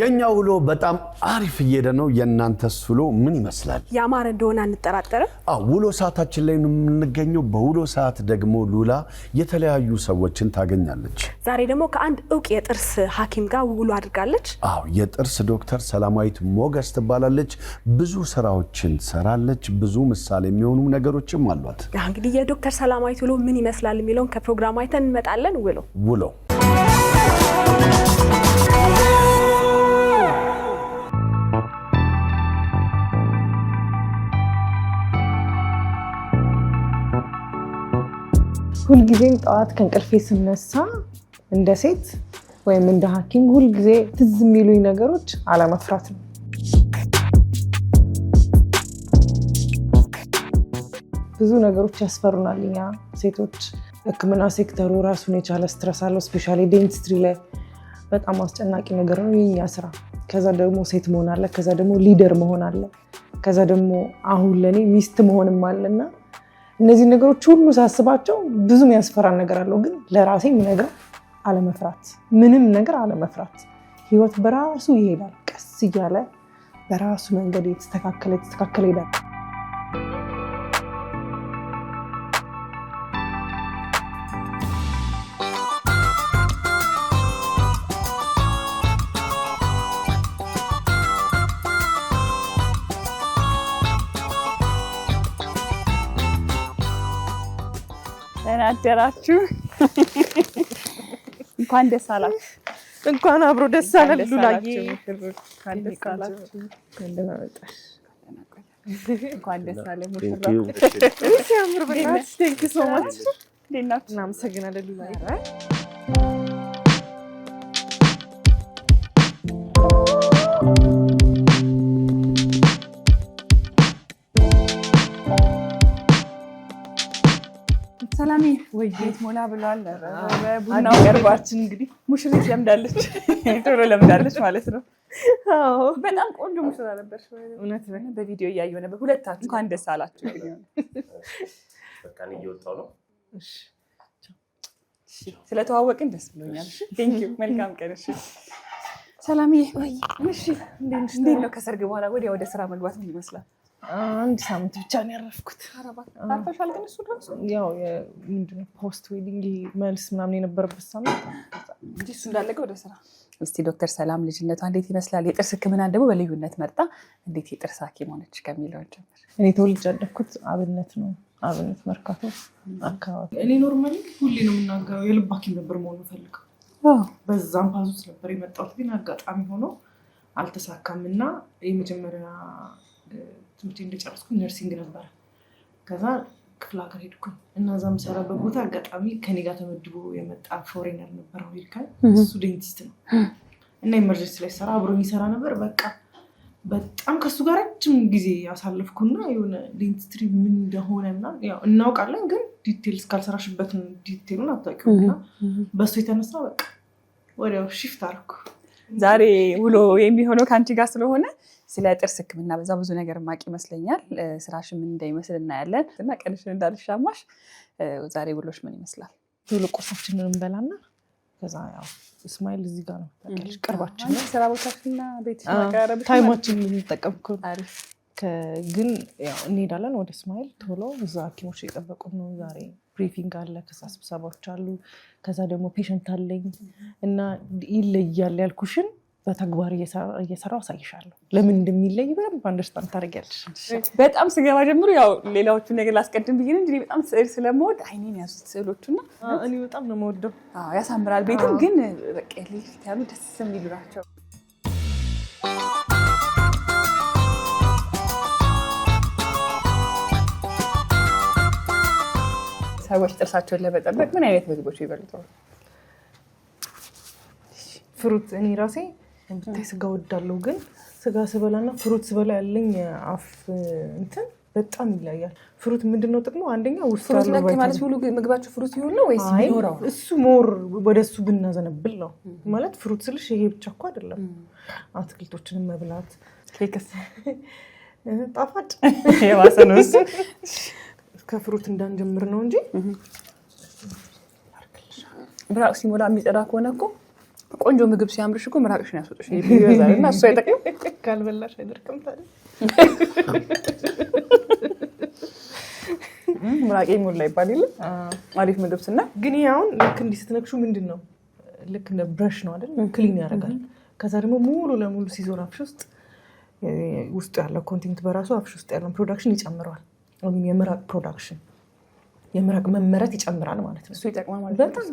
የኛ ውሎ በጣም አሪፍ እየሄደ ነው የናንተስ ውሎ ምን ይመስላል ያማረ እንደሆነ አንጠራጠርም ውሎ ሰዓታችን ላይ ነው የምንገኘው በውሎ ሰዓት ደግሞ ሉላ የተለያዩ ሰዎችን ታገኛለች ዛሬ ደግሞ ከአንድ ዕውቅ የጥርስ ሐኪም ጋር ውሎ አድርጋለች የጥርስ ዶክተር ሰላማዊት ሞገስ ትባላለች ብዙ ስራዎችን ሰራለች ብዙ ምሳሌ የሚሆኑ ነገሮችም አሏት እንግዲህ የዶክተር ሰላማዊት ውሎ ምን ይመስላል የሚለውን ከፕሮግራሙ አይተን እንመጣለን ውሎ ሁሉ ጊዜ ጣዋት ከንቅልፌ ስነሳ እንደ ሴት ወይም እንደ ሐኪም ሁሉ ጊዜ ትዝ የሚሉኝ ነገሮች አለመፍራት ነው ብዙ ነገሮች ያስፈሩናል እኛ ሴቶች ህክምና ሴክተሩ ራሱን የቻለ ስትረስ አለው ስፔሻሊ ዴንቲስትሪ ላይ በጣም አስጨናቂ ነገር ነው የኛ ስራ ከዛ ደግሞ ሴት መሆን አለ ከዛ ደግሞ ሊደር መሆን አለ ከዛ ደግሞ አሁን ለኔ ሚስት መሆንም አለና እነዚህ ነገሮች ሁሉ ሳስባቸው ብዙ የሚያስፈራ ነገር አለው ግን ለራሴ ነገር አለመፍራት ምንም ነገር አለመፍራት ህይወት በራሱ ይሄዳል ቀስ እያለ በራሱ መንገድ የተስተካከለ ይሄዳል አደራችሁ እንኳን ደስ አላችሁ እንኳን አብሮ ደስ አለን ሉላዬ እንኳን ደስ አላችሁ እንደመጣሽ እንኳን ደስ አለን ሲያምር በቃ ቴንክ ዩ ሶ ማች ዲናችሁ እናመሰግናለን ሉላዬ ሰላሜ ወይት ሞላ ብሏል በቡናው ቀርባችን እንግዲህ ሙሽሪት ለምዳለች ቶሎ ለምዳለች ማለት ነው አዎ በጣም ቆንጆ ሙሽራ ነበር እውነት ነው በቪዲዮ ያየው ነበር ሁለታችሁ እንኳን ደስ አላችሁ እንግዲህ በቃ ነው እየወጣው ነው እሺ ስለተዋወቅን ደስ ብሎኛል ቴንክ ዩ መልካም ቀን እሺ ሰላሜ ወይ እሺ እንዴት ነው ከሰርግ በኋላ ወደ ስራ መግባት ምን ይመስላል አንድ ሳምንት ብቻ ነው ያረፍኩት ታርፈሻል ግን እሱ ድረስ ያው ምንድነው ፖስት ዌዲንግ መልስ ምናምን የነበረበት ሳምንት እንዴ እሱ እንዳለቀ ወደ ስራ እስቲ ዶክተር ሰላም ልጅነቷ እንዴት ይመስላል የጥርስ ህክምና ደግሞ በልዩነት መርጣ እንዴት የጥርስ ሐኪም ሆነች ከሚለው ጀምር እኔ ተወልጄ ያደግኩት አብነት ነው አብነት መርካቶ አካባቢ እኔ ኖርማሊ ሁሌ ነው የምናገረው የልብ ሐኪም ነበር መሆን ፈልገው በዛም ፓዙት ነበር የመጣሁት ግን አጋጣሚ ሆኖ አልተሳካምና የመጀመሪያ ትምህርት እንደጨረስኩ ነርሲንግ ነበር ከዛ ክፍለ ሀገር ሄድኩኝ እና እዛም ሰራበት ቦታ አጋጣሚ ከኔ ጋር ተመድቦ የመጣ ፎሬነር ነበር አሜሪካን እሱ ዴንቲስት ነው እና ኢመርጀንሲ ላይ ሰራ አብሮኝ ይሰራ ነበር በቃ በጣም ከሱ ጋር ረጅም ጊዜ ያሳለፍኩና የሆነ ዴንቲስትሪ ምን እንደሆነና ያው እናውቃለን ግን ዲቴልስ ካልሰራሽበት ዲቴሉን አታውቂውና በሱ የተነሳ በቃ ወዲያው ሺፍት አደረኩ ዛሬ ውሎ የሚሆነው ካንቺ ጋር ስለሆነ ስለ ጥርስ ህክምና በዛ ብዙ ነገር ማቂ ይመስለኛል ስራሽ ምን እንደሚመስል እናያለን እና ቀንሽን እንዳልሻማሽ ዛሬ ውሎሽ ምን ይመስላል ሁሉ ቁርሳችንን እንበላና ከዛ ያው ስማይል እዚህ ጋር ነው ታውቂያለሽ ቅርባችን ነው ስራ ቦታሽና ቤትሽ ማቀራረብ ታይማችንን እንጠቀምኩ አሪፍ ግን ያው እንሄዳለን ወደ ስማይል ቶሎ እዛ ሐኪሞች እየጠበቁን ነው ዛሬ ብሪፊንግ አለ ከዛ ስብሰባዎች አሉ ከዛ ደግሞ ፔሸንት አለኝ እና ይለያል ያልኩሽን በተግባር እየሰራው አሳይሻለሁ ለምን እንደሚለይ በደንብ አንደርስታንድ ታደርጊያለሽ በጣም ስገባ ጀምሮ ያው ሌላዎቹ ነገር ላስቀድም ብዬ እንጂ በጣም ስዕል ስለምወድ አይኔን ያዙት ስዕሎቹና እኔ በጣም ነው የምወደው ያሳምራል ቤትም ግን በቃ ልጅ ያሉ ደስ የሚሉ ናቸው ሰዎች ጥርሳቸውን ለመጠበቅ ምን አይነት ምግቦች ይበሉታል ፍሩት እኔ ራሴ እንትን ስጋ ወዳለው ግን ስጋ ስበላና ፍሩት ስበላ ያለኝ አፍ እንትን በጣም ይለያል ፍሩት ምንድነው ጥቅሙ አንደኛ ውስጥ ያለው ፍሩት ማለት ሁሉ ምግባችሁ ፍሩት ይሆን ነው ወይስ ይኖራው እሱ ሞር ወደሱ ብናዘነብል ነው ማለት ፍሩት ስልሽ ይሄ ብቻ እኮ አይደለም አትክልቶችን መብላት ኬክስ ጣፋጭ የዋሰነስ ከፍሩት እንዳንጀምር ነው እንጂ ብራቅ ሲሞላ የሚጸዳ ከሆነ እኮ ቆንጆ ምግብ ሲያምርሽ እኮ ምራቅሽን ያስወጥሽ ይበዛል እና እሱ አይጠቅም ካልበላሽ አይደርቅም ታዲያ ምራቄ ሞላ ይባላል አሪፍ ምግብ ስና ግን ያው ልክ እንዲህ ስትነክሹ ምንድነው ልክ እንደ ብረሽ ነው አይደል ክሊን ያደርጋል ከዛ ደግሞ ሙሉ ለሙሉ ሲዞር አፍሽ ውስጥ ያለው ኮንቴንት በራሱ አፍሽ ውስጥ ያለው ፕሮዳክሽን ይጨምራል አሁን የምራቅ ፕሮዳክሽን የምራቅ መመረት ይጨምራል ማለት ነው እሱ ይጠቅማል ማለት በጣም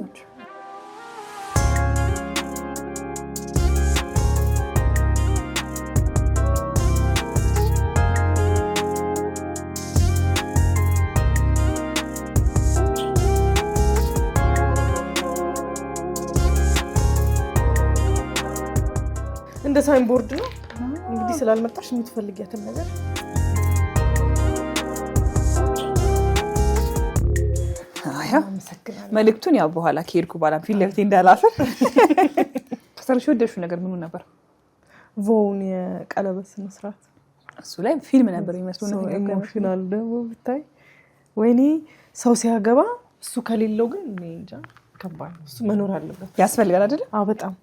እንደ ሳይን ቦርድ ነው እንግዲህ ስላልመጣሽ የምትፈልጊያትን ነገር መልእክቱን ያው በኋላ ከሄድኩ በኋላ ፊት ለፊት እንዳላፈር ከሰርሽ ወደድሽው ነገር ምን ነበር ቮውን የቀለበት መስራት እሱ ላይ ፊልም ነበር የሚመስለው ነው ኢሞሽናል ደግሞ ብታይ ወይኔ ሰው ሲያገባ እሱ ከሌለው ግን እኔ እንጃ ከባድ እሱ መኖር አለበት ያስፈልጋል አይደል አዎ በጣም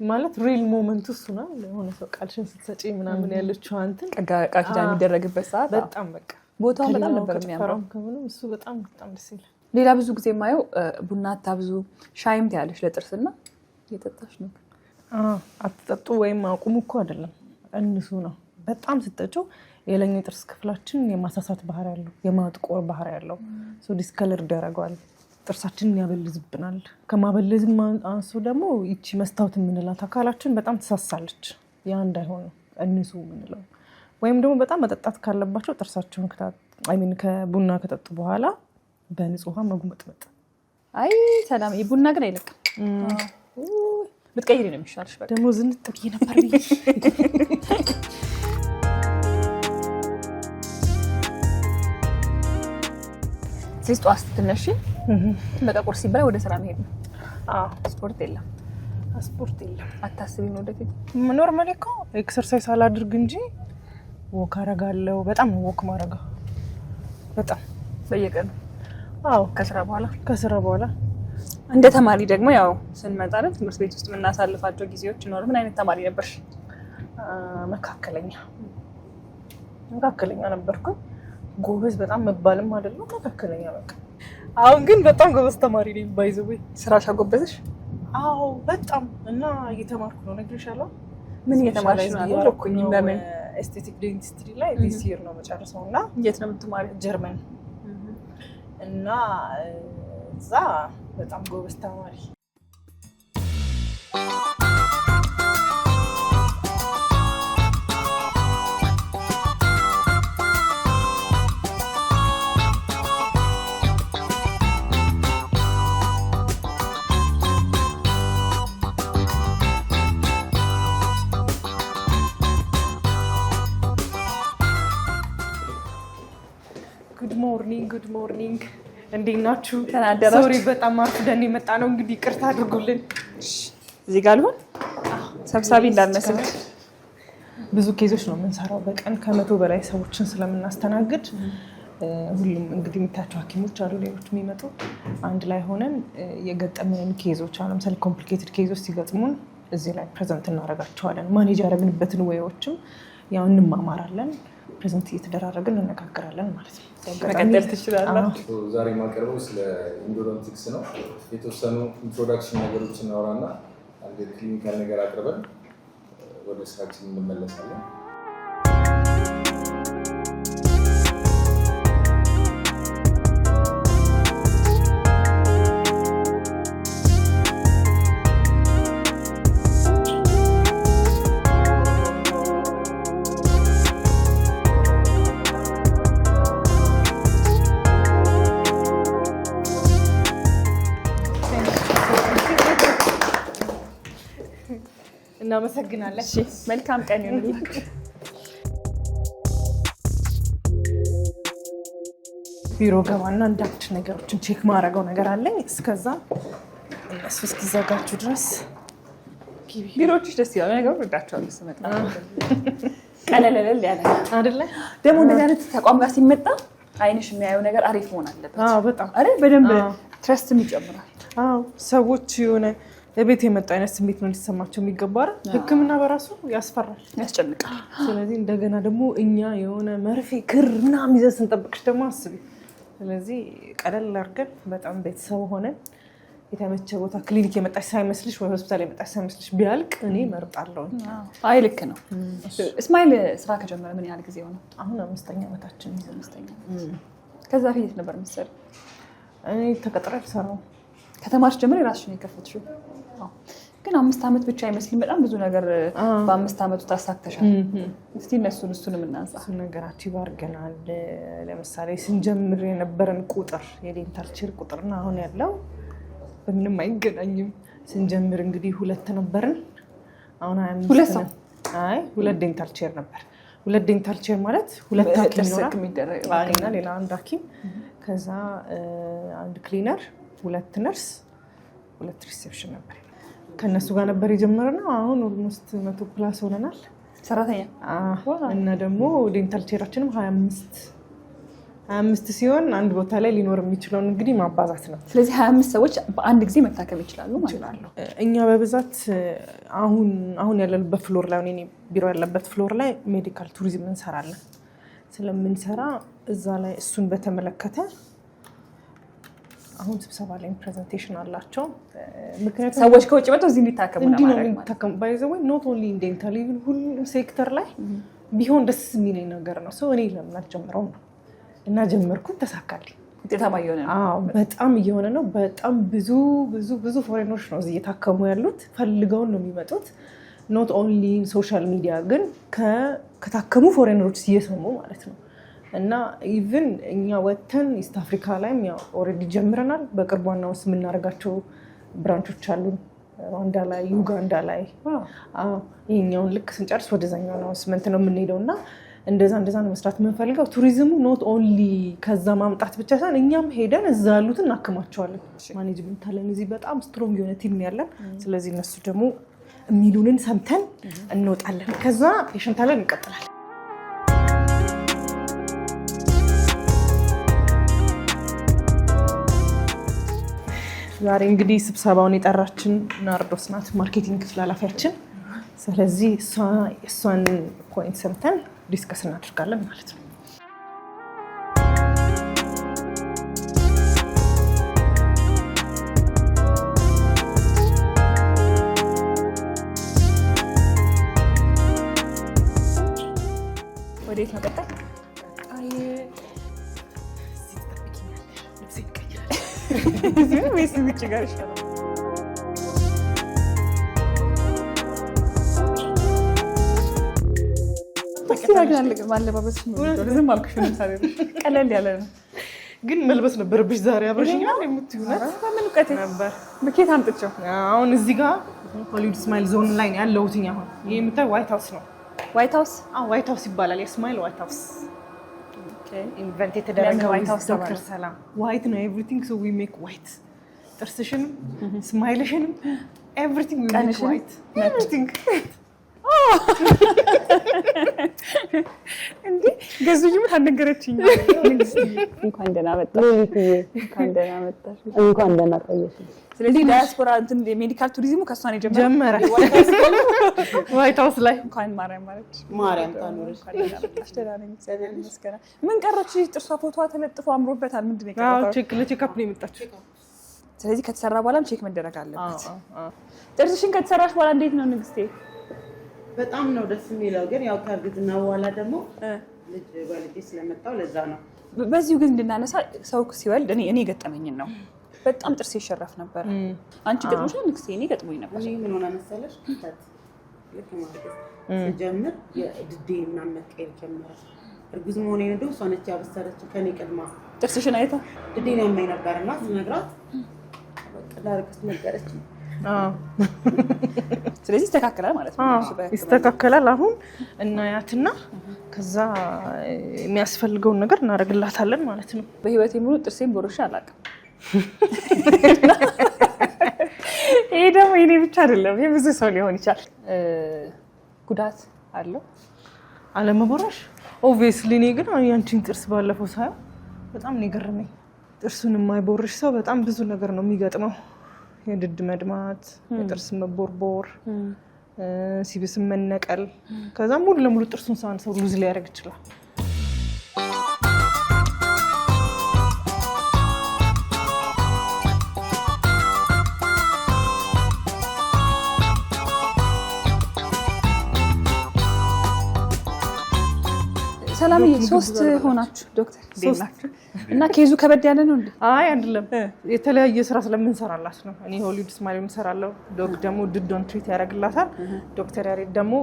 ማለት ሪል ሞመንት እሱ ነው የሆነ ሰው ቃልሽን ስትሰጪ ምናምን ያለችው አንተን ቃኪዳ የሚደረግበት ሰዓት በጣም በቃ ቦታው በጣም ነበር የሚያምረው እሱ በጣም ደስ ይላል ሌላ ብዙ ጊዜ ማየው ቡና አታብዙ ሻይም ታያለሽ ለጥርስና እየጠጣሽ ነው አትጠጡ ወይም አቁሙ እኮ አይደለም እንሱ ነው በጣም ስትጠጪው የላይኛው ጥርስ ክፍላችን የማሳሳት ባህሪ ያለው የማጥቆር ባህሪ ያለው ሶ ዲስከለር ያደርጋል ጥርሳችንን ያበልዝብናል ከማበለዝም አንሱ ደግሞ እቺ መስታወት የምንላት አካላችን በጣም ተሳሳለች ያ እንዳይሆን እንሱ ምንለው ወይም ደግሞ በጣም መጠጣት ካለባቸው ጥርሳቸውን ከቡና ከጠጡ በኋላ በንጹህ ውሃ መጉመጥመጥ አይ ሰላም የቡና ግን አይለቅም ብትቀይሪ ነው የሚሻልሽ በቃ ደግሞ ዝንጥ ብዬ ነበር ስለዚህ ጠዋት ስትነሺ በቃ ቁርስ ሲበላ ወደ ስራ መሄድ ነው ስፖርት የለም አታስቢም ወደፊት ኖርማሊ እኮ ኤክሰርሳይዝ አላድርግ እንጂ ወክ አደርጋለሁ በጣም ወክ ማድረግ በጣም በየቀኑ ከስራ በኋላ እንደ ተማሪ ደግሞ ያው ስንመጣ ነው ትምህርት ቤት ውስጥ የምናሳልፋቸው ጊዜዎች ይኖር ምን አይነት ተማሪ ነበርሽ መካከለኛ ነበርኩ ጎበዝ በጣም መባልም አይደለም መካከለኛ በቃ አሁን ግን በጣም ጎበዝ ተማሪ ነኝ ባይዘው ስራሽ አጎበዘሽ በጣም እና እየተማርኩ ነው ነግሬሻለሁ ምን እየተማርሽ ነው አልኩኝ በምን ኤስቴቲክ ዴንቲስትሪ ላይ this year ነው መጨረሻውና የት ነው የምትማሪው ጀርመን እና እዛ በጣም ጎበዝ ተማሪ ጉድ ሞርኒንግ እንዴት ናችሁ? ሶሪ በጣም አርፍደን የመጣ ነው እንግዲህ ይቅርታ አድርጉልን። እዚህ ጋር ልሆን ሰብሳቢ እንዳልመስል ብዙ ኬዞች ነው የምንሰራው በቀን ከ100 በላይ ሰዎችን ስለምናስተናግድ ሁሉም እንግዲህ የምታያቸው ሐኪሞች አሉ ሌሎች የሚመጡ አንድ ላይ ሆነን የገጠመን ኬዞች አሁን ለምሳሌ ኮምፕሊኬትድ ኬዞች ሲገጥሙን እዚህ ላይ ፕሬዘንት እናደርጋቸዋለን። ማኔጅ ያደረግንበትን ወይዎችም ያው እንማማራለን። ፕሬዘንት እየተደራረግን እንነጋገራለን ማለት ነው። መቀጠል ትችላላችሁ። ዛሬ የማቀርበው ስለ ኢንዶዶንቲክስ ነው። የተወሰኑ ኢንትሮዳክሽን ነገሮች እናወራና አንድ ክሊኒካል ነገር አቅርበን ወደ ስራችን እንመለሳለን። እናመሰግናለን። መልካም ቀን ይሁንልሽ። ቢሮ ገባና አንዳንድ ነገሮችን ቼክ ማድረገው ነገር አለኝ። እስከዛ እነሱ እስኪዘጋጁ ድረስ ቢሮዎችሽ ደስ ይላሉ። ነገሩ ወዳቸዋለሁ ስመጣ ቀለለለል ያለ አይደለ? ደግሞ እንደዚህ አይነት ተቋም ጋር ሲመጣ አይንሽ የሚያየው ነገር አሪፍ መሆን አለበት። በጣም አይደል? በደንብ ትረስትም ይጨምራል። ሰዎች የሆነ ቤት የመጣ አይነት ስሜት ነው ሊሰማቸው የሚገባው። ህክምና በራሱ ያስፈራል፣ ያስጨንቃል። ስለዚህ እንደገና ደግሞ እኛ የሆነ መርፌ ክር ምናምን ይዘን ስንጠብቅሽ ደግሞ አስቢ። ስለዚህ ቀለል አድርገን በጣም ቤተሰብ ሆነን የተመቸ ቦታ ክሊኒክ የመጣች ሳይመስልሽ ወይ ሆስፒታል የመጣች ሳይመስልሽ ቢያልቅ እኔ እመርጣለሁ። አይ ልክ ነው። እስማኤል ስራ ከጀመረ ምን ያህል ጊዜ ሆነ? አሁን 5ኛ ዓመታችን ይዘን 5ኛ። ከዛ ፊት ነበር መሰለኝ እኔ ተቀጥሬ አልሰራሁም። ከተማርሽ ጀምሮ የራስሽን የከፈትሽው? ግን 5 ዓመት ብቻ አይመስልም። በጣም ብዙ ነገር በ5 ዓመቱ ታሳክተሻል። እስቲ እሱንም እናንሳ። እሱ ነገር አቺቭ አድርገናል። ለምሳሌ ስንጀምር የነበረን ቁጥር የዴንታል ቼር ቁጥርና አሁን ያለው በምንም አይገናኝም። ስንጀምር እንግዲህ 2 ነበርን። አሁን 25 ነው። አይ 2 ዴንታል ቼር ነበር። 2 ዴንታል ቼር ማለት 2 ሐኪም ነው፣ ሌላ አንድ ሐኪም፣ ከዛ አንድ ክሊነር፣ 2 ነርስ፣ 2 ሪሴፕሽን ነበር። ከነሱ ጋር ነበር የጀመርነው። አሁን ኦልሞስት 100 ፕላስ ሆነናል ሰራተኛ። እና ደግሞ ዴንታል ቼራችንም 25 ሲሆን አንድ ቦታ ላይ ሊኖር የሚችለውን እንግዲህ ማባዛት ነው። ስለዚህ 25 ሰዎች በአንድ ጊዜ መታከም ይችላሉ ማለት ነው። እኛ በብዛት አሁን ያለንበት ፍሎር ላይ እኔ ቢሮ ያለበት ፍሎር ላይ ሜዲካል ቱሪዝም እንሰራለን። ስለምንሰራ እዛ ላይ እሱን በተመለከተ አሁን ስብሰባ ላይ ፕሬዘንቴሽን አላቸው። ምክንያቱም ሰዎች ከውጭ መጥተው እዚህ እንዲታከሙ ነው። ባይ ዘ ወይ ኖት ኦንሊ ኢን ዴንታል ኢቭን ሁሉም ሴክተር ላይ ቢሆን ደስ የሚለኝ ነገር ነው። ሰው እኔ ለምን አልጀምረውም ነው እና ጀመርኩት፣ ተሳካልኝ። ውጤታማ እየሆነ ነው። በጣም እየሆነ ነው። በጣም ብዙ ፎሬኖች ነው እዚህ እየታከሙ ያሉት። ፈልገውን ነው የሚመጡት። ኖት ኦንሊ ሶሻል ሚዲያ ግን ከታከሙ ፎሬነሮች እየሰሙ ማለት ነው። እና ኢቭን እኛ ወተን ኢስት አፍሪካ ላይም ያው ኦልሬዲ ጀምረናል። በቅርቡ አናውንስ የምናደርጋቸው ብራንቾች አሉ። ሩዋንዳ ላይ፣ ዩጋንዳ ላይ። ይሄኛውን ልክ ስንጨርስ ወደዛኛው አናውንስመንት ነው የምንሄደው እና እንደዛ ነው መስራት የምንፈልገው። ቱሪዝሙ ኖት ኦንሊ ከዛ ማምጣት ብቻ ሳይሆን እኛም ሄደን እዛ ያሉትን እናክማቸዋለን። ማኔጅመንት አለን እዚህ በጣም ስትሮንግ የሆነ ቲም ያለን። ስለዚህ እነሱ ደግሞ የሚሉንን ሰምተን እንወጣለን። ከዛ ፔሸንት አለን እንቀጥላለን። ዛሬ እንግዲህ ስብሰባውን የጠራችን ናርዶስ ናት፣ ማርኬቲንግ ክፍል ኃላፊያችን። ስለዚህ እሷን ፖይንት ሰምተን ዲስከስ እናደርጋለን ማለት ነው። ወዴት ነው ቀጣይ? ወይስ ውጭ ጋር ይሻላል? ማለባበስ ዝም አልኩሽ። ቀለል ያለ ነው ግን መልበስ ነበረብሽ ዛሬ አብረሽኛል የምትይውነት ምን እውቀት ነበር ብኬት አምጥቼው። አሁን እዚህ ጋር ሆሊውድ ስማይል ዞን ላይ ነው ያለሁት። አሁን ይሄ የምታይ ዋይት ሃውስ ነው። ዋይት ሃውስ? ዋይት ሃውስ ይባላል። የስማይል ዋይት ሃውስ ኢንቨንት የተደረገው ዶክተር ሰላም ዋይት ነው። ኤቭሪቲንግ ሶ ዊ ሜክ ዋይት። ጥርስሽንም ስማይልሽንም ኤቭሪቲንግ ዊ ሜክ ዋይት ኤቭሪቲንግ። እንዴ ገዙኝ ምን አልነገረችኝ። እንኳን ደህና መጣሽ። እንኳን ደህና መጣሽ። እንኳን ደህና ቆየሽ። ስለዚህ ዳያስፖራ እንትን ሜዲካል ቱሪዝሙ ከሷ ነው ጀመረ። ዋይት ሃውስ ላይ እንኳን ማርያም ማለት ማርያም ታኖርሽ። ምን ቀረች? ጥርሷ ፎቶዋ ተለጥፎ አምሮበታል። ምንድን ነው የቀረው? ለቼክአፕ ነው የመጣችው። ስለዚህ ከተሰራ በኋላም ቼክ መደረግ አለበት። ጥርስሽን ከተሰራሽ በኋላ እንዴት ነው ንግስቴ? በጣም ነው ደስ የሚለው። ግን ያው ከእርግዝና በኋላ ደግሞ ልጅ ወልጄ ስለመጣሁ ለዛ ነው። በዚሁ ግን እንድናነሳ ሰው ሲወልድ እኔ ገጠመኝን ነው። በጣም ጥርሴ ይሸረፍ ነበር። አንቺ ገጥሞሽ ነው ንግስቴ? እኔ ገጥሞኝ ነበር። እኔ ምን ሆነ መሰለሽ? ልክ ማለት ስጀምር የድዴ ምናምን መቀየር ጀመረ። እርጉዝ መሆኔን እንደው እሷ ነች ያበሰረችው ከኔ ቀድማ። ጥርስሽን አይታ ድዴን ያመኝ ነበርና ስነግራት በቃ ላርግስ ነገረችኝ። ስለዚህ ይስተካከላል ማለት ነው። ይስተካከላል። አሁን እናያትና ከዛ የሚያስፈልገውን ነገር እናደርግላታለን ማለት ነው። በህይወቴ ሙሉ ጥርሴን ቦርሼ አላውቅም። ይሄ ደግሞ የኔ ብቻ አይደለም፣ የብዙ ሰው ሊሆን ይችላል። ጉዳት አለው አለመቦረሽ። ኦብቪየስሊ እኔ ግን ያንቺን ጥርስ ባለፈው ሳየው በጣም ነው የገረመኝ። ጥርሱን የማይቦርሽ ሰው በጣም ብዙ ነገር ነው የሚገጥመው። የድድ መድማት፣ የጥርስ መቦርቦር፣ ሲብስ መነቀል፣ ከዛ ሙሉ ለሙሉ ጥርሱን ሰው ሉዝ ሊያደርግ ይችላል። ሰላምዬ 3 ሆናችሁ ዶክተር ዴላችሁ እና ኬዙ ከበድ ያለ ነው እንዴ? አይ አይደለም፣ የተለያየ ስራ ስለምንሰራላት ነው። እኔ ሆሊውድ ስማይል የምሰራለው፣ ዶክ ደግሞ ድዶን ትሪት ያደርግላታል። ዶክተር ያሬድ ደግሞ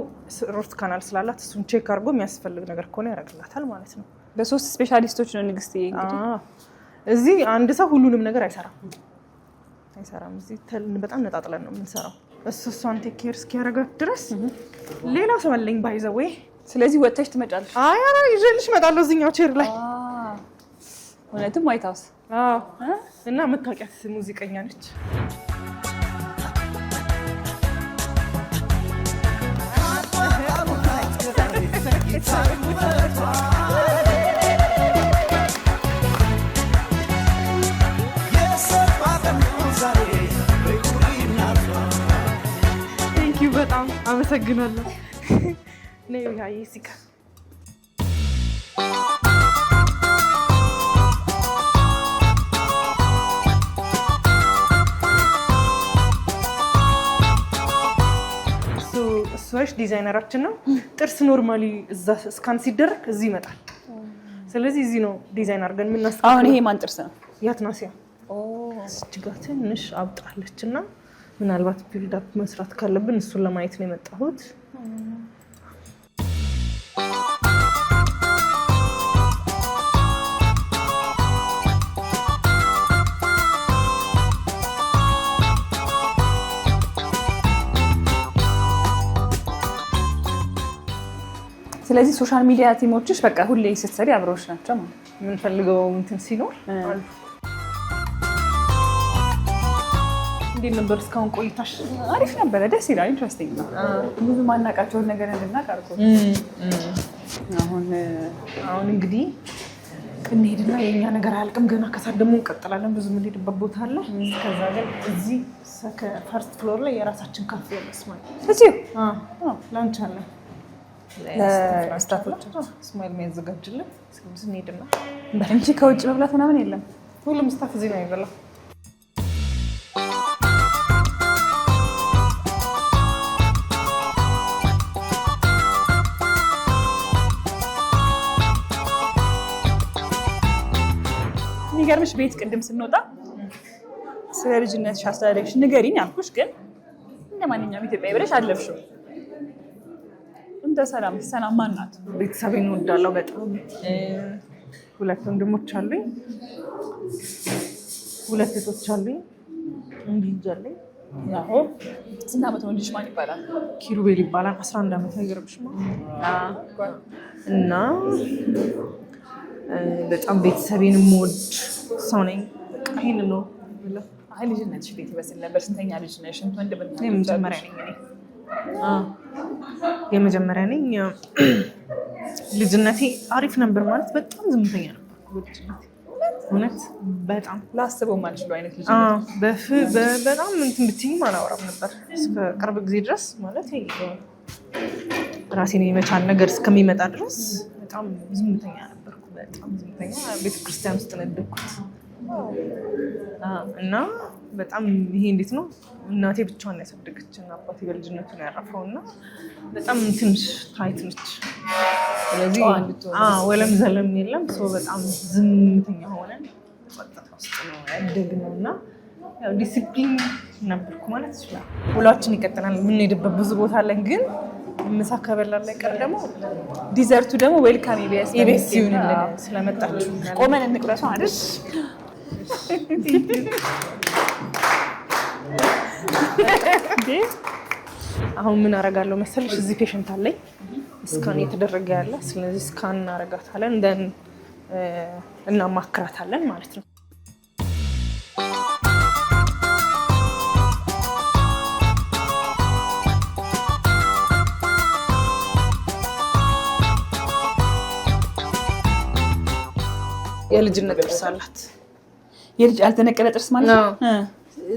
ሮት ካናል ስላላት እሱን ቼክ አድርጎ የሚያስፈልግ ነገር ከሆነ ያደርግላታል ማለት ነው። በ3 ስፔሻሊስቶች ነው ንግስቴ እንግዲህ። እዚህ አንድ ሰው ሁሉንም ነገር አይሰራም። እዚህ በጣም ነጣጥለን ነው የምንሰራው። እሷን ቴክ ኬር እስኪያደርጋት ድረስ ሌላው ሰው አለኝ ባይዘው ወይ። ስለዚህ ወጥተሽ ትመጫለሽ? አይ ይዤልሽ እመጣለሁ እዚህኛው ቼር ላይ። እውነትም ዋይት ሃውስ። እና የምታውቂያት ሙዚቀኛ ነች። ቴንኪው በጣም አመሰግናለሁ። ነይ ያይ ሲካ እሷሽ ዲዛይነራችን ነው። ጥርስ ኖርማሊ እዛ ስካን ሲደረግ እዚህ ይመጣል። ስለዚህ እዚህ ነው ዲዛይን አድርገን የምናስተካክለው። አሁን ይሄ ማን ጥርስ ነው? ያትናሲያ እጅጋ ትንሽ አብጣለች እና ምናልባት ቢልድ አፕ መስራት ካለብን እሱን ለማየት ነው የመጣሁት። ስለዚህ ሶሻል ሚዲያ ቲሞችሽ በቃ ሁሌ ስትሰሪ አብረውሽ ናቸው ማለት ነው? የምንፈልገው እንትን ሲኖር አሉ። እንዴት ነበር እስካሁን ቆይታሽ? አሪፍ ነበረ፣ ደስ ይላል፣ ኢንትረስቲንግ ነው። ብዙ ማናውቃቸውን ነገር እንድናውቅ አድርጎ አሁን እንግዲህ እንሄድና የኛ ነገር አያልቅም ገና። ከሳት ደግሞ እንቀጥላለን። ብዙ የምንሄድበት ቦታ አለ። ከዛ ግን እዚህ ፈርስት ፍሎር ላይ የራሳችን ካፌ ያለስማል እዚሁ ላንች አለ ለስታፎች ስማይል የሚያዘጋጅልን። ስለዚህ እንሄድና እንጂ ከውጭ መብላት ምናምን የለም። ሁሉም ስታፍ እዚህ ነው የሚበላው። የሚገርምሽ ቤት ቅድም ስንወጣ ስለ ልጅነትሽ አስተዳደግሽ ንገሪኝ አልኩሽ፣ ግን እንደ ማንኛውም ኢትዮጵያዊ ብለሽ አለፍሽው። እንደ ሰላም ማን ናት? ቤተሰቤን እወዳለሁ በጣም። 2 ወንድሞች አሉኝ፣ 2 እህቶች አሉኝ፣ አንድ ልጅ አለኝ። ያው ስንት ዓመት ወንድሽ ማን ይባላል? ኪሩቤል ይባላል። 11 ዓመት አይገርምሽም? እና በጣም ቤተሰቤን የምወድ ሰው ነኝ። በቃ ይሄንን ነው። አይ ልጅነትሽ ቤት ይመስል ነበር። ስንተኛ ልጅ ነሽ? ስንት ወንድ ብቻ? የመጀመሪያ ነኝ እኔ። የመጀመሪያ ነኝ። ልጅነቴ አሪፍ ነበር ማለት በጣም ዝምተኛ ነበር። እውነት በጣም ላስበው ማልችለው አይነት ልጅ በጣም እንትን ብትይኝ አላወራም ነበር እስከ ቅርብ ጊዜ ድረስ። ማለት ራሴን የመቻል ነገር እስከሚመጣ ድረስ በጣም ዝምተኛ ነበርኩ። በጣም ዝምተኛ። ቤተክርስቲያን ውስጥ ነው ያደግኩት እና በጣም ይሄ እንዴት ነው እናቴ ብቻዋን ያሳደገችን፣ አባቴ በልጅነቱ ነው ያረፈው እና በጣም ትንሽ ታይት ነች። ስለዚህ ወለም ዘለም የለም። በጣም ዝምተኛ ሆነን ጸጥታ ውስጥ ነው ያደግነው እና ዲሲፕሊን ነበርኩ ማለት ይችላል። ውሏችን ይቀጥላል። የምንሄድበት ብዙ ቦታ አለን፣ ግን ምሳ ከበላን ላይ ቀር ደግሞ ዲዘርቱ ደግሞ ዌልካም ኢቢኤስ ይሁንልን። ስለመጣችሁ ቆመን እንቅረሱ አይደል? አሁን ምን አደርጋለሁ መሰለሽ፣ እዚህ ፔሸንት አለኝ ስካን እየተደረገ ያለ። ስለዚህ ስካን እናደርጋታለን፣ ደን እናማክራታለን ማለት ነው። የልጅነት ጥርስ አላት። የልጅ ያልተነቀለ ጥርስ ማለት ነው።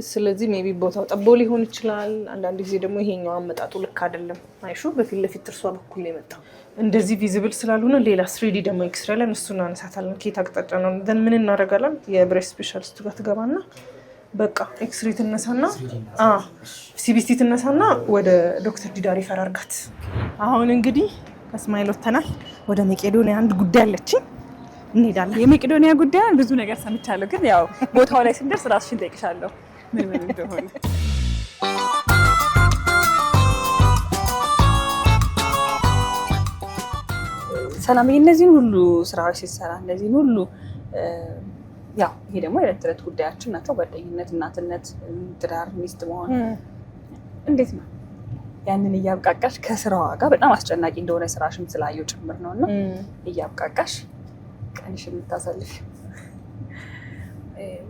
ስለዚህ ሜቢ ቦታው ጠቦ ሊሆን ይችላል። አንዳንድ ጊዜ ደግሞ ይሄኛው አመጣጡ ልክ አይደለም። አይሹ በፊት ለፊት ጥርሷ በኩል ነው የመጣው። እንደዚህ ቪዚብል ስላልሆነ ሌላ 3D ደግሞ ኤክስሬ ላይ እሱን አነሳታለን። ከየት አቅጣጫ ነው ደን ምን እናደርጋለን? የብሬስት ስፔሻሊስት ጋር ትገባና በቃ ኤክስሬ ትነሳና ሲቢሲ ትነሳና ወደ ዶክተር ዲዳር ይፈር አድርጋት። አሁን እንግዲህ ከስማይል ወተናል። ወደ መቄዶንያ አንድ ጉዳይ አለችኝ እንሄዳለን። የመቄዶንያ ጉዳይ ብዙ ነገር ሰምቻለሁ፣ ግን ያው ቦታው ላይ ስንደርስ ራስሽን ጠይቅሻለሁ ምን እንደሆነ። ሰላም እነዚህን ሁሉ ስራዎች ሲሰራ እነዚህን ሁሉ ያው ይሄ ደግሞ የዕለት ተዕለት ጉዳያችን ናቸው። ጓደኝነት፣ እናትነት፣ ትዳር፣ ሚስት መሆን እንዴት ነው ያንን እያብቃቃሽ ከስራዋ ጋር በጣም አስጨናቂ እንደሆነ ስራሽም ስላየው ጭምር ነውና እያብቃቃሽ ቀንሽን የምታሳልፍ?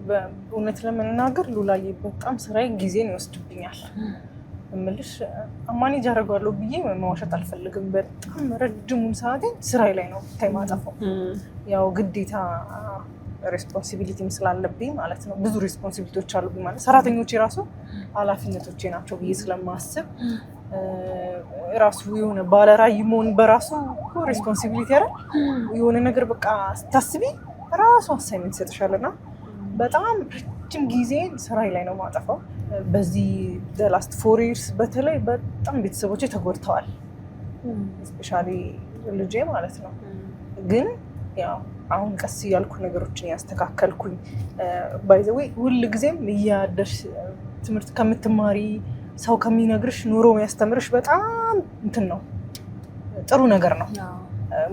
በእውነት ለመናገር ሉላዬ በጣም ስራዬ ጊዜን ይወስድብኛል። እምልሽ ማኔጅ አደርጋለሁ ብዬ መዋሸት አልፈልግም። በጣም ረጅሙን ሰዓቴን ስራዬ ላይ ነው ታይም አጠፋው። ያው ግዴታ ሬስፖንሲቢሊቲም ስላለብኝ ማለት ነው። ብዙ ሬስፖንሲቢሊቲዎች አሉብኝ ማለት ሰራተኞቼ ራሱ ኃላፊነቶቼ ናቸው ብዬ ስለማስብ ራሱ የሆነ ባለራዕይ መሆን በራሱ ሬስፖንሲቢሊቲ አይደል? የሆነ ነገር በቃ ስታስቢ ራሱ አሳይመንት ይሰጥሻልና በጣም ረጅም ጊዜን ስራዬ ላይ ነው ማጠፋው። በዚህ ላስት 4 years በተለይ በጣም ቤተሰቦቼ ተጎድተዋል። ስፔሻሊ ልጄ ማለት ነው። ግን ያው አሁን ቀስ እያልኩ ነገሮችን ያስተካከልኩኝ ባይ ዘ ዌይ ሁል ጊዜም እያደርሽ ትምህርት ከምትማሪ ሰው ከሚነግርሽ ኑሮ ያስተምርሽ በጣም እንትን ነው፣ ጥሩ ነገር ነው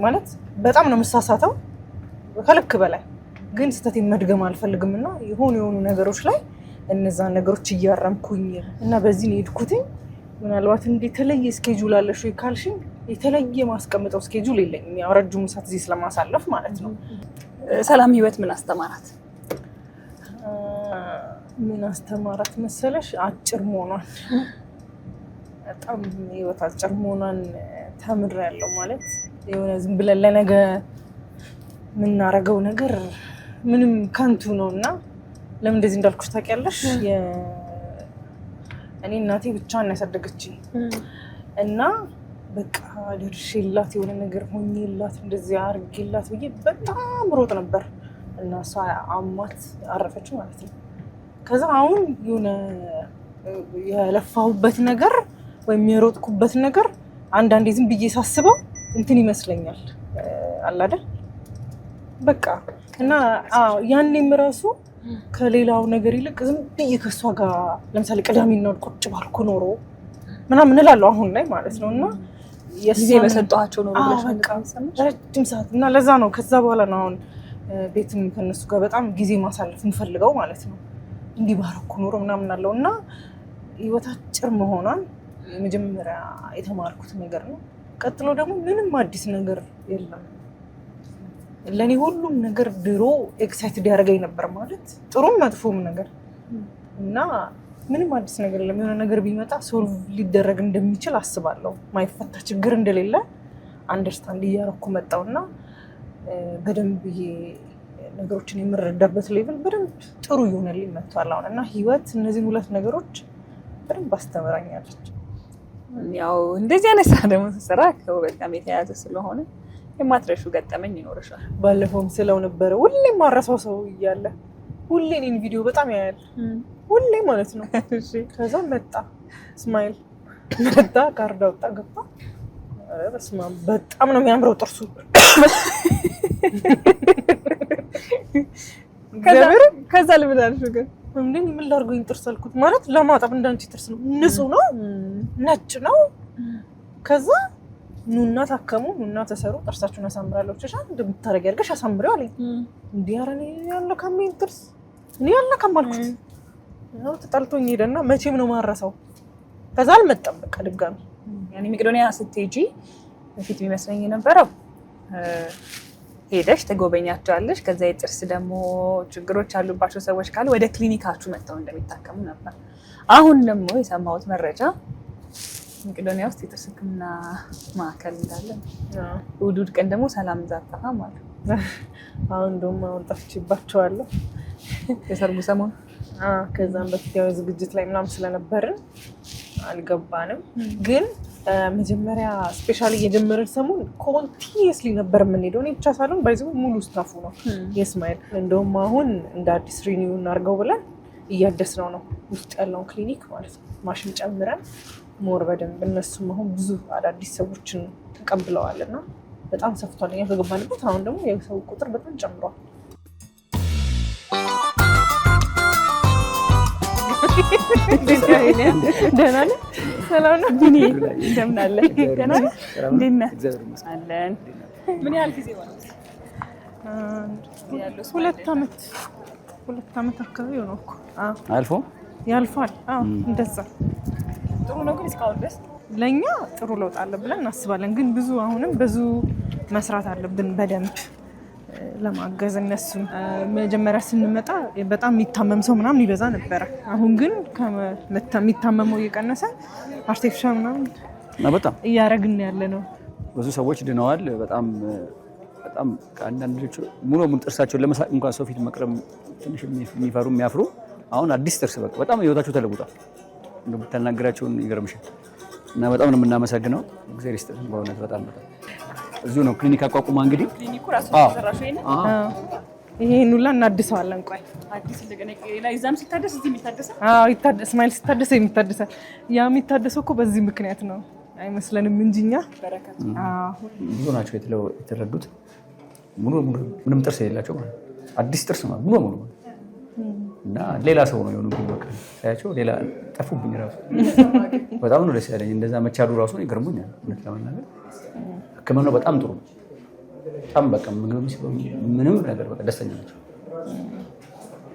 ማለት። በጣም ነው የምሳሳተው ከልክ በላይ ግን ስህተቴን መድገም አልፈልግም እና የሆኑ ነገሮች ላይ እነዛ ነገሮች እያረምኩኝ እና በዚህ ነው የሄድኩትኝ። ምናልባት እንደ የተለየ ስኬጁል አለሽ ወይ ካልሽኝ የተለየ ማስቀምጠው ስኬጁል የለኝም። ያው ረጅሙ ሰዓት እዚህ ስለማሳለፍ ማለት ነው። ሰላም ህይወት ምን አስተማራት? ምን አስተማራት መሰለሽ? አጭር መሆኗን፣ በጣም ህይወት አጭር መሆኗን ተምሬያለሁ። ማለት የሆነ ዝም ብለን ለነገ የምናረገው ነገር ምንም ከንቱ ነው እና ለምን እንደዚህ እንዳልኩሽ ታውቂያለሽ? እኔ እናቴ ብቻዋን ያሳደገችኝ እና በቃ ደርሼላት የሆነ ነገር ሆኜላት እንደዚህ አድርጌላት ብዬ በጣም ሮጥ ነበር እና እሷ አሟት አረፈች ማለት ነው። ከዛ አሁን የሆነ የለፋሁበት ነገር ወይም የሮጥኩበት ነገር አንዳንዴ ዝም ብዬ ሳስበው እንትን ይመስለኛል አለ አይደል? በቃ እና ያኔም ራሱ ከሌላው ነገር ይልቅ ዝም ብዬ ከእሷ ጋር ለምሳሌ ቅዳሜና እሑድ ቁጭ ባልኩ ኖሮ ምናምን እላለሁ አሁን ላይ ማለት ነው። እና ጊዜ በሰጠኋቸው ኖሮ ረጅም ሰዓት እና ለዛ ነው ከዛ በኋላ ነው አሁን ቤትም ከነሱ ጋር በጣም ጊዜ ማሳለፍ የምፈልገው ማለት ነው። እንዲህ ባረኩ ኖሮ ምናምን አለው እና ህይወት አጭር መሆኗን የመጀመሪያ የተማርኩት ነገር ነው። ቀጥሎ ደግሞ ምንም አዲስ ነገር የለም ለኔ። ሁሉም ነገር ድሮ ኤክሳይትድ ያደርገኝ ነበር ማለት ጥሩም መጥፎም ነገር እና ምንም አዲስ ነገር የለም። የሆነ ነገር ቢመጣ ሶልቭ ሊደረግ እንደሚችል አስባለሁ። ማይፈታ ችግር እንደሌለ አንደርስታንድ እያደረኩ መጣውና በደንብ ይሄ ነገሮችን የምረዳበት ሌቭል በደንብ ጥሩ ይሆንልኝ መጥቷል አሁን እና ህይወት እነዚህን ሁለት ነገሮች በደንብ አስተምራኛለች። ያው እንደዚህ አይነት ስራ ደግሞ ስራ ከውበት ጋር የተያያዘ ስለሆነ የማትረሹ ገጠመኝ ይኖርሻል? ባለፈውም ስለው ነበረ ሁሌም ማረሳው ሰው እያለ ሁሌ እኔን ቪዲዮ በጣም ያያል ሁሌ ማለት ነው። ከዛ መጣ ስማይል መጣ ካርድ አውጣ ገባ። በስመ አብ በጣም ነው የሚያምረው ጥርሱ። ከዛ ልብላልሽ ግን እንዴ ምን ላድርገኝ ጥርስ አልኩት። ማለት ለማጠብ እንዳንቺ ጥርስ ነው ንጹህ ነው ነጭ ነው። ከዛ ኑና ታከሙ ኑና ተሰሩ ጥርሳችሁን አሳምራለሁ ቻቻ እንደምታረጊ አድርገሽ አሳምሪው አለኝ። እንዴ አረኔ ያለ ካሜን ጥርስ እኔ ያለ ካማልኩት ነው ተጣልቶኝ ሄደና መቼም ነው ማረሳው። ከዛ አልመጣም በቃ ድጋሚ። ያኔ መቄዶንያ ስትሄጂ በፊት የሚመስለኝ የነበረው ሄደሽ ተጎበኛቸዋለሽ። ከዛ የጥርስ ደግሞ ችግሮች ያሉባቸው ሰዎች ካሉ ወደ ክሊኒካችሁ መጥተው እንደሚታከሙ ነበር። አሁን ደግሞ የሰማሁት መረጃ መቄዶንያ ውስጥ የጥርስ ሕክምና ማዕከል እንዳለ ውዱድ ቀን ደግሞ ሰላም ዛጣፋ ማለት አሁን ደግሞ አሁን ጠፍቼባቸዋለሁ። የሰርጉ ሰሞን ከዛም በፊት ያው ዝግጅት ላይ ምናምን ስለነበርን አልገባንም። ግን መጀመሪያ ስፔሻሊ የጀመረን ሰሞን ኮንቲኒየስሊ ነበር የምንሄደው። እኔ ብቻ ሳልሆን ባይዘው ሙሉ ስታፉ ነው የስማይል። እንደውም አሁን እንደ አዲስ ሪኒው እናድርገው ብለን እያደስነው ነው ውስጥ ያለውን ክሊኒክ ማለት ነው። ማሽን ጨምረን ሞር በደንብ እነሱም አሁን ብዙ አዳዲስ ሰዎችን ተቀብለዋል እና በጣም ሰፍቷል። እኛ ከገባንበት አሁን ደግሞ የሰው ቁጥር በጣም ጨምሯል። ደህና ነህ? ሰላም ነው ቢኒ? እንደምን አለ? ደህና ነህ? እንዴት ነህ? አለን። ምን ያህል ጊዜ ማለት ነው? 2 ዓመት አካባቢ ነው እኮ። አልፎ ያልፋል። እንደዛ ጥሩ ነው። ግን እስካሁን ድረስ ለእኛ ጥሩ ለውጥ አለ ብለን እናስባለን። ግን አሁንም ብዙ መስራት አለብን በደንብ ለማገዝ እነሱን። መጀመሪያ ስንመጣ በጣም የሚታመም ሰው ምናምን ይበዛ ነበረ። አሁን ግን የሚታመመው እየቀነሰ አርቲፊሻል ምናምን በጣም እያደረግን ያለ ነው። ብዙ ሰዎች ድነዋል። በጣም ከአንዳንድ ልጆች ሙሉ ጥርሳቸውን ለመሳቅ እንኳን ሰው ፊት መቅረብ ትንሽ የሚፈሩ የሚያፍሩ አሁን አዲስ ጥርስ በቃ በጣም ህይወታቸው ተለውጧል። እንደምታናገራቸውን ይገርምሻል። እና በጣም ነው የምናመሰግነው። እግዚአብሔር ይስጥልን በእውነት በጣም እዚሁ ነው ክሊኒክ አቋቁማ እንግዲህ ክሊኒኩ ራሱ ተሰራሽ ነው። ይሄን ሁላ እናድሰዋለን። ቆይ አዲስ እንደገና ላይዛም ሲታደስ እዚህ የሚታደሰው ይታደስ ስማይል ሲታደስ የሚታደሰው ያ የሚታደሰው እኮ በዚህ ምክንያት ነው አይመስለንም እንጂኛ በረከት ብዙ ናቸው የተረዱት። ሙሉ ምንም ጥርስ የሌላቸው ማለት አዲስ ጥርስ ማለት ሙሉ እና ሌላ ሰው ነው የሆኑብኝ። በቃ ሳያቸው ሌላ ጠፉብኝ። ራሱ በጣም ነው ደስ ያለኝ። እንደዛ መቻሉ ራሱ ይገርሞኛል። እውነት ለመናገር ሕክምናው በጣም ጥሩ ነው። በጣም በቃ ምግብ ምንም ነገር በቃ ደስተኛ ናቸው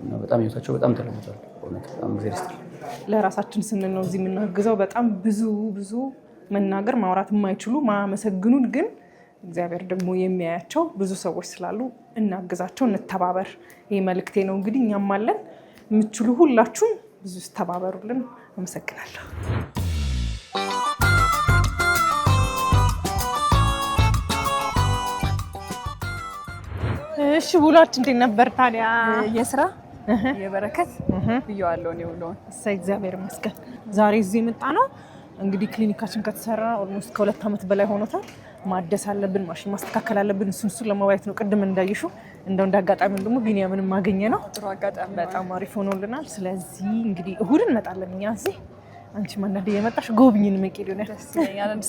እና በጣም ህይወታቸው በጣም ተለውጧል። እውነት በጣም እግዚአብሔር ይስጥልኝ። ለራሳችን ስንል ነው እዚህ የምናግዘው። በጣም ብዙ መናገር ማውራት የማይችሉ ማመሰግኑን ግን እግዚአብሔር ደግሞ የሚያያቸው ብዙ ሰዎች ስላሉ እናግዛቸው፣ እንተባበር። ይህ መልእክቴ ነው። እንግዲህ እኛም አለን። የምትችሉ ሁላችሁም ብዙ ተባበሩልን። አመሰግናለሁ። እሺ ውሏችን እንዴት ነበር ታዲያ? የስራ የበረከት ብየዋለሁ ነው ውሎውን። እግዚአብሔር ይመስገን። ዛሬ እዚህ የመጣ ነው እንግዲህ ክሊኒካችን ከተሰራ ኦልሞስት ከ2 ዓመት በላይ ሆኖታል። ማደስ አለብን፣ ማሽን ማስተካከል አለብን። እሱን ለማዋየት ነው። ቅድም እንዳይሽው እንዳጋጣሚ ደግሞ ቢኒያምን ማገኘ ነው። ጥሩ አጋጣሚ በጣም አሪፍ ሆኖልናል። ስለዚህ እንግዲህ እሁድ እንመጣለን እኛ እዚህ። አንቺ ማናደ የመጣሽ ጎብኝን መቄዶኒያ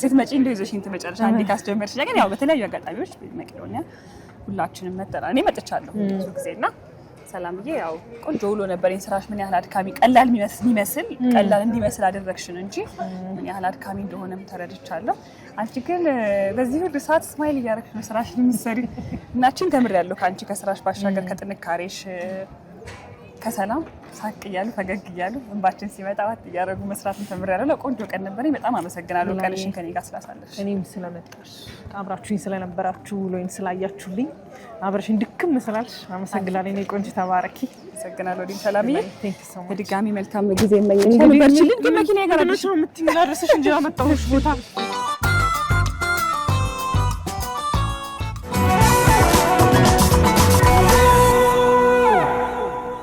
ሴት መጪ እንደው ይዘሽኝ ትመጫለሽ። አንዴ ካስጀመርሽ ግን ያው በተለያዩ አጋጣሚዎች መቄዶኒያ ሁላችንም መጥተናል። እኔ መጥቻለሁ ብዙ ጊዜና ሰላምዬ ያው ቆንጆ ውሎ ነበረኝ። ስራሽ ምን ያህል አድካሚ ቀላል እንዲመስል አደረግሽን እንጂ ምን ያህል አድካሚ እንደሆነም ተረድቻለሁ። አንቺ ግን በዚህ ሁሉ ሰዓት ስማይል እያደረግሽ ነው ስራሽን የምትሰሪ። እናችን ተምሬያለሁ ከአንቺ ከስራሽ ባሻገር ከጥንካሬሽ ከሰላም ሳቅ እያሉ ፈገግ እያሉ እንባችን ሲመጣ ዋት እያደረጉ መስራትን ተምሬያለሁ። ቆንጆ ቀን ነበረኝ። በጣም አመሰግናለሁ ቀንሽን ከኔ ጋር ስላሳለፍሽ። እኔም ስለመጣሽ አብራችሁኝ ስለነበራችሁ ውሎዬን ስላያችሁልኝ አብረሽኝ ድክም ስላልሽ አመሰግናለሁ። እኔ ቆንጆ ተባረኪ። አመሰግናለሁ። ዲን ሰላምዬ በድጋሚ መልካም ጊዜ እመኝልሻለሁ። በርቺልኝ። ግን መኪናዬ ጋር ነው የምትመላለስሽ እንጂ አመጣሁሽ ቦታ